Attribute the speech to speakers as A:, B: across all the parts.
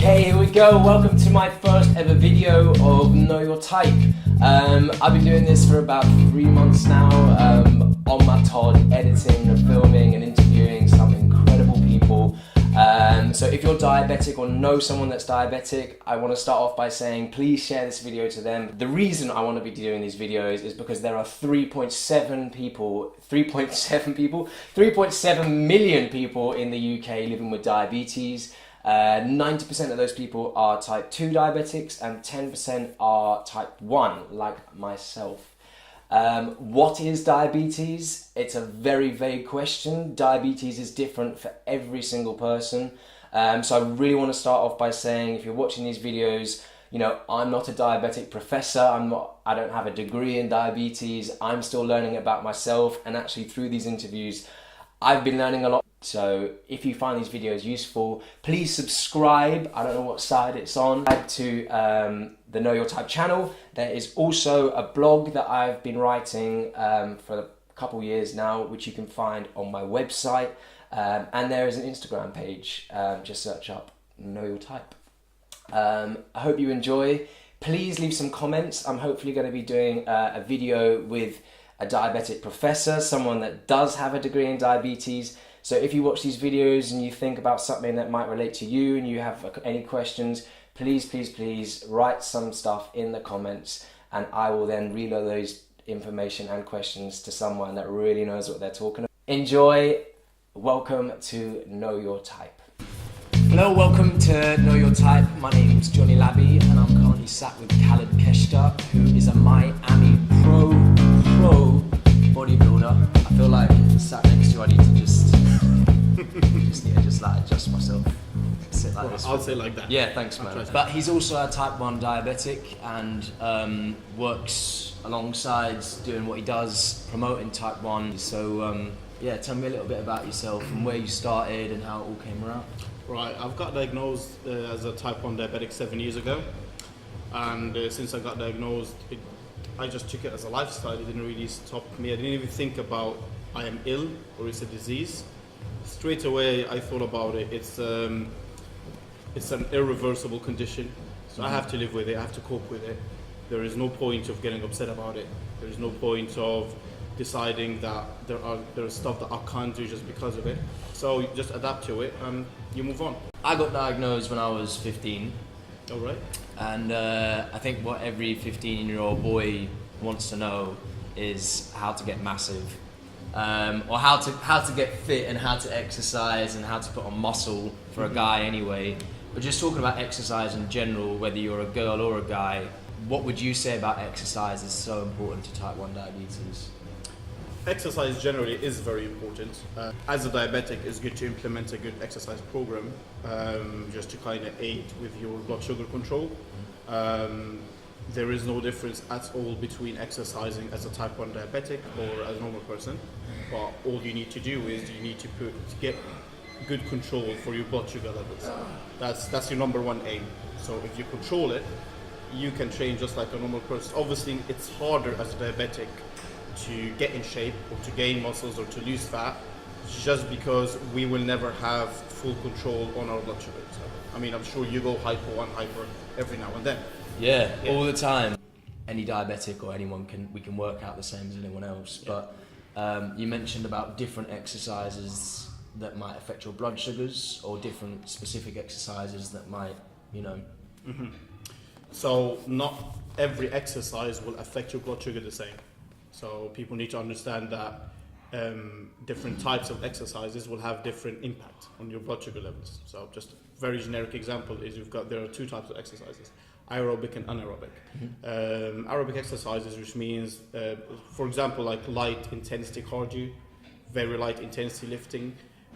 A: Okay, here we go. Welcome to my first ever video of Know Your Type. I've been doing this for about 3 months now, on my Todd, editing, filming and interviewing some incredible people. So if you're diabetic or know someone that's diabetic, I want to start off by saying please share this video to them. The reason I want to be doing these videos is because there are 3.7 million people in the UK living with diabetes. 90% of those people are type 2 diabetics and 10% are type 1, like myself. What is diabetes? It's a very vague question. Diabetes is different for every single person. So I really want to start off by saying, if you're watching these videos, you know, I'm not a diabetic professor. I don't have a degree in diabetes. I'm still learning about myself, and actually through these interviews, I've been learning a lot. So if you find these videos useful, please subscribe. I don't know what side it's on. To the Know Your Type channel. There is also a blog that I've been writing for a couple years now, which you can find on my website. And there is an Instagram page. Just search up Know Your Type. I hope you enjoy. Please leave some comments. I'm hopefully going to be doing a video with a diabetic professor, someone that does have a degree in diabetes. So if you watch these videos and you think about something that might relate to you and you have any questions, please write some stuff in the comments, and I will then relay those information and questions to someone that really knows what they're talking about. Enjoy. Welcome to Know Your Type. Hello, welcome to Know Your Type. My name's Jonny Labey and I'm currently sat with Khalid Keshta, who is a Miammi Pro Pro Bodybuilder. I feel like sat next to you, I need to just like adjust myself. Sit like this.
B: I'll say like that.
A: Yeah, thanks man. But he's also a type 1 diabetic and works alongside doing what he does, promoting type 1. So yeah, tell me a little bit about yourself and where you started and how it all came around.
B: Right, I've got diagnosed as a type 1 diabetic 7 years ago, and since I got diagnosed, I just took it as a lifestyle. It didn't really stop me. I didn't even think about I am ill or it's a disease. Straight away I thought about it. It's an irreversible condition, so I have to live with it. I have to cope with it. There is no point of getting upset about it. There is no point of deciding that there is stuff that I can't do just because of it. So you just adapt to it and you move on.
A: I got diagnosed when I was 15.
B: All right.
A: And I think what every 15-year-old boy wants to know is how to get massive, or how to get fit and how to exercise and how to put on muscle for a guy anyway. But just talking about exercise in general, whether you're a girl or a guy, what would you say about exercise is so important to type 1 diabetes?
B: Exercise generally is very important. As a diabetic, it's good to implement a good exercise program just to kind of aid with your blood sugar control. There is no difference at all between exercising as a type 1 diabetic or as a normal person, but all you need to do is you need to get good control for your blood sugar levels. That's your number one aim. So if you control it, you can train just like a normal person. Obviously, it's harder as a diabetic to get in shape or to gain muscles or to lose fat, just because we will never have full control on our blood sugar. So, I mean, I'm sure you go hypo and hyper every now and then.
A: Yeah, all the time. Any diabetic or anyone we can work out the same as anyone else.
B: Yeah.
A: But you mentioned about different exercises that might affect your blood sugars, or different specific exercises that might, you know.
B: Mm-hmm. So not every exercise will affect your blood sugar the same. So people need to understand that different types of exercises will have different impact on your blood sugar levels. So just a very generic example is there are 2 types of exercises, aerobic and anaerobic. Mm-hmm. Aerobic exercises, which means, for example, like light intensity cardio, very light intensity lifting.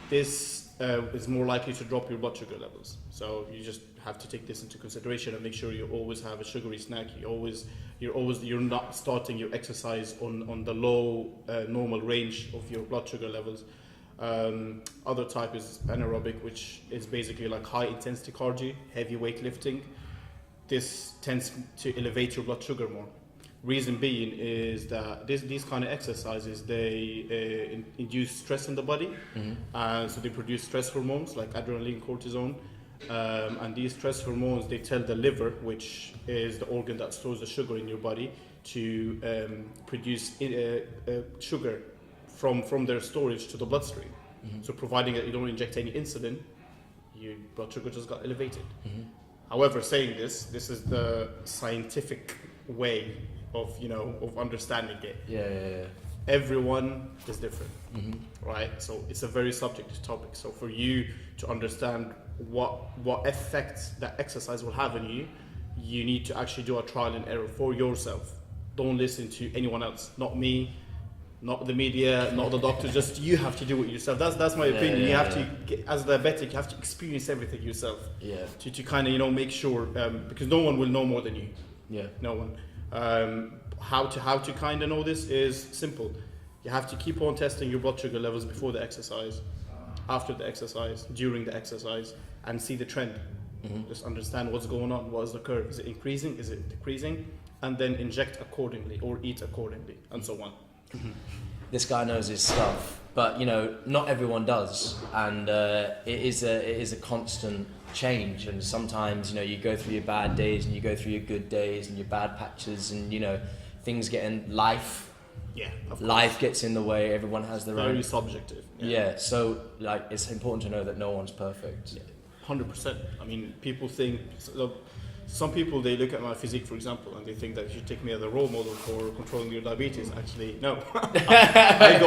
B: This is more likely to drop your blood sugar levels. So you just have to take this into consideration and make sure you always have a sugary snack. You're not starting your exercise on the low normal range of your blood sugar levels. Other type is anaerobic, which is basically like high intensity cardio, heavy weight lifting. This tends to elevate your blood sugar more. Reason being is that these kind of exercises, they induce stress in the body, so they produce stress hormones like adrenaline, cortisol, And these stress hormones, they tell the liver, which is the organ that stores the sugar in your body, to produce sugar from their storage to the bloodstream. So providing that you don't inject any insulin, your blood sugar just got elevated. However, saying this is the scientific way of understanding it.
A: Yeah.
B: Everyone is different, right? So it's a very subjective topic. So for you to understand what effects that exercise will have on you, you need to actually do a trial and error for yourself. Don't listen to anyone else, not me, not the media, not the doctor. Just you have to do it yourself. That's my opinion. You have to, as a diabetic, you have to experience everything yourself. Yeah. To kind of make sure, because no one will know more than you. Yeah. No one. How to kind of know this is simple. You have to keep on testing your blood sugar levels before the exercise, after the exercise, during the exercise, and see the trend. Just understand what's going on. What is the curve? Is it increasing? Is it decreasing? And then inject accordingly or eat accordingly, and so on.
A: This guy knows his stuff, but not everyone does, and it is a constant change. And sometimes you go through your bad days and you go through your good days and your bad patches, and things get in life. Yeah, life gets in the way. Everyone has their own.
B: Very subjective.
A: Yeah. So it's important to know that no one's perfect.
B: 100%. I mean, people think. Some people, they look at my physique, for example, and they think that you should take me as a role model for controlling your diabetes. Actually, no. I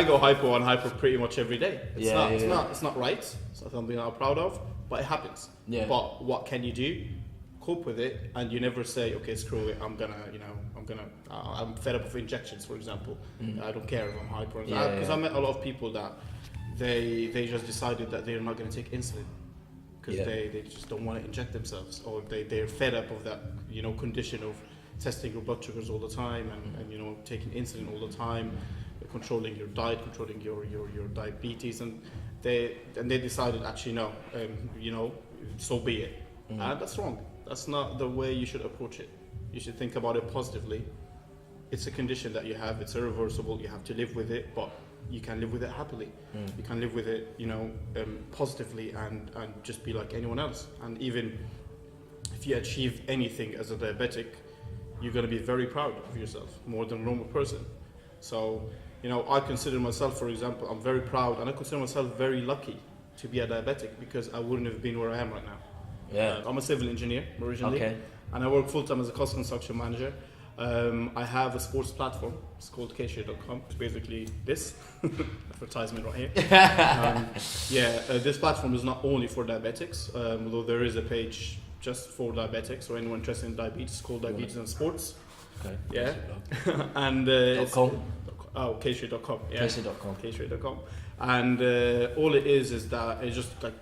B: go hypo and hyper pretty much every day. It's not right. It's not something I'm proud of, but it happens. Yeah. But what can you do? Cope with it, and you never say, okay, screw it. I'm fed up of injections, for example. I don't care if I'm hyper. Because I met a lot of people that they just decided that they're not going to take insulin. Because they just don't want to inject themselves, or they're fed up of that condition of testing your blood sugars all the time and taking insulin all the time, controlling your diet, controlling your diabetes, and they decided actually no, so be it. And that's wrong. That's not the way you should approach it. You should think about it positively. It's a condition that you have. It's irreversible. You have to live with it, but you can live with it happily. You can live with it, positively, and just be like anyone else. And even if you achieve anything as a diabetic, you're going to be very proud of yourself, more than a normal person. So, I consider myself, for example, I'm very proud, and I consider myself very lucky to be a diabetic, because I wouldn't have been where I am right now. Yeah. I'm a civil engineer originally, and I work full-time as a cost construction manager. I have a sports platform. It's called Keshta.com. It's basically this advertisement right here. This platform is not only for diabetics, although there is a page just for diabetics or anyone interested in diabetes. It's called Diabetes and Sports. Okay. Yeah. And
A: .com.
B: Oh, Keshta.com. Yeah.
A: Keshta.com.
B: Keshta.com. And all it is that it's just like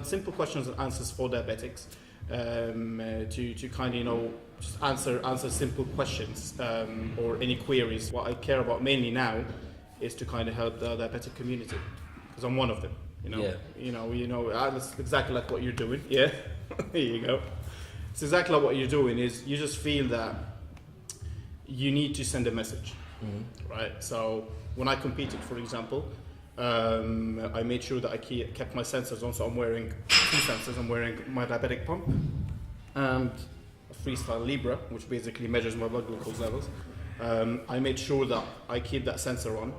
B: simple questions and answers for diabetics. To kind of just answer simple questions or any queries. What I care about mainly now is to kind of help the diabetic community, because I'm one of them. That's exactly like what you're doing. Yeah, there you go. It's exactly like what you're doing. Is you just feel that you need to send a message, right? So when I competed, for example, I made sure that I kept my sensors on. So I'm wearing 2 sensors. I'm wearing my diabetic pump and a freestyle Libra, which basically measures my blood glucose levels. I made sure that I keep that sensor on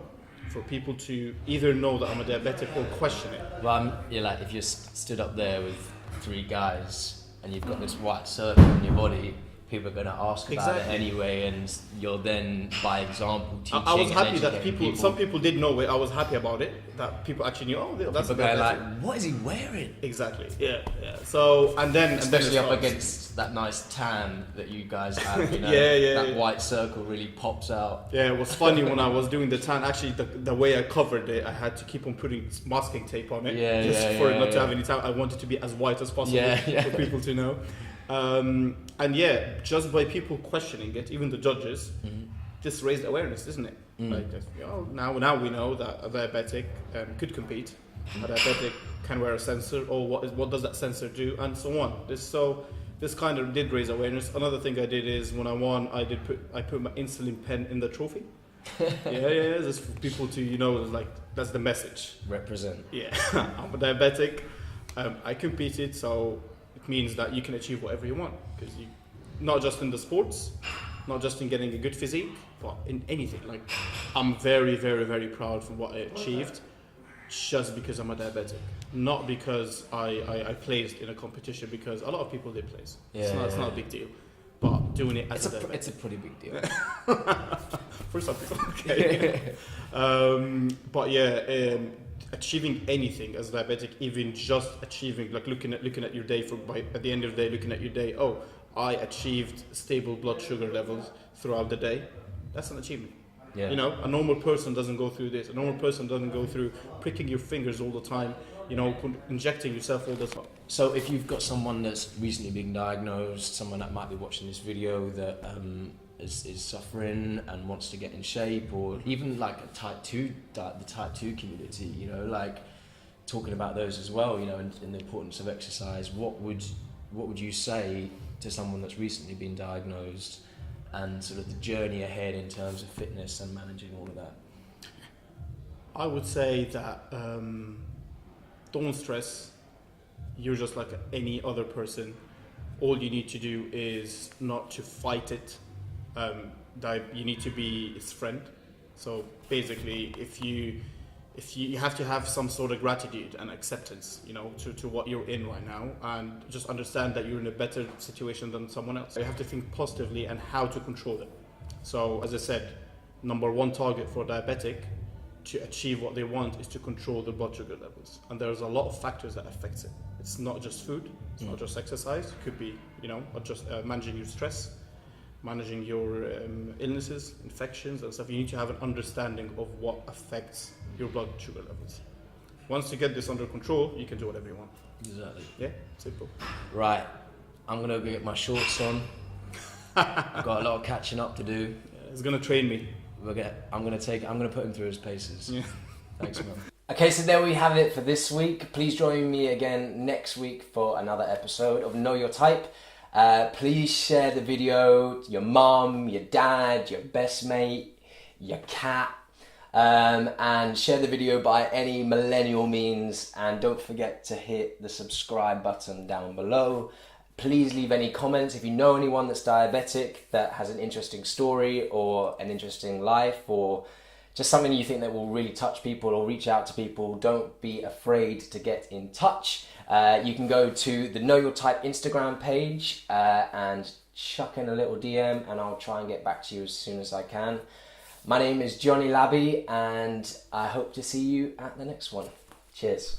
B: for people to either know that I'm a diabetic or question it.
A: Well, if you're stood up there with 3 guys and you've got this white circle in your body, people are going to ask about it anyway, and you're then, by example, teaching. I was happy that
B: some people did know it. I was happy about it, that people actually knew. Oh, that's
A: people going like, what is he wearing?
B: Exactly. Yeah. So
A: especially up against that nice tan that you guys have. That white circle really pops out.
B: Yeah, it was funny when I was doing the tan. Actually, the way I covered it, I had to keep on putting masking tape on it, for it not to have any tan. I wanted to be as white as possible for people to know. Just by people questioning it, even the judges, this raised awareness, isn't it? Now we know that a diabetic could compete. A diabetic can wear a sensor, or what does that sensor do, and so on. This kind of did raise awareness. Another thing I did is when I won, I put my insulin pen in the trophy. Just for people to that's the message.
A: Represent.
B: Yeah, I'm a diabetic. I competed, so it means that you can achieve whatever you want, because you, not just in the sports, not just in getting a good physique, but in anything. Like, I'm very, very, very proud for what I achieved, just because I'm a diabetic, not because I placed in a competition, because a lot of people did place. It's not a big deal. But doing it as
A: it's a pretty big deal.
B: For some people, okay. But yeah, achieving anything as a diabetic, even just achieving, like looking at your day at the end of the day, looking at your day, oh, I achieved stable blood sugar levels throughout the day. That's an achievement.
A: Yeah.
B: You know, a normal person doesn't go through this. A normal person doesn't go through pricking your fingers all the time, you know, injecting yourself all the time.
A: So if you've got someone that's recently been diagnosed, someone that might be watching this video that is suffering and wants to get in shape, or even like the type 2 community, you know, like talking about those as well, you know, and the importance of exercise, what would you say to someone that's recently been diagnosed, and sort of the journey ahead in terms of fitness and managing all of that?
B: I would say that don't stress. You're just like any other person. All you need to do is not to fight it. You need to be its friend. So basically, if you have to have some sort of gratitude and acceptance, you know, to what you're in right now, and just understand that you're in a better situation than someone else. You have to think positively and how to control it. So as I said, number one target for a diabetic to achieve what they want is to control their blood sugar levels. And there's a lot of factors that affects it. It's not just food, it's not just exercise. It could be, you know, just managing your stress, managing your illnesses, infections and stuff. You need to have an understanding of what affects your blood sugar levels. Once you get this under control, you can do whatever you want.
A: Exactly.
B: Yeah, simple.
A: Right, I'm gonna go get my shorts on. I've got a lot of catching up to do.
B: Yeah, it's gonna train me.
A: I'm gonna put him through his paces.
B: Yeah.
A: Thanks, man. Okay, so there we have it for this week. Please join me again next week for another episode of Know Your Type. Please share the video to your mum, your dad, your best mate, your cat, and share the video by any millennial means, and don't forget to hit the subscribe button down below. Please leave any comments if you know anyone that's diabetic that has an interesting story or an interesting life, or just something you think that will really touch people, or reach out to people. Don't be afraid to get in touch. You can go to the Know Your Type Instagram page and chuck in a little DM, and I'll try and get back to you as soon as I can. My name is Jonny Labey, and I hope to see you at the next one. Cheers.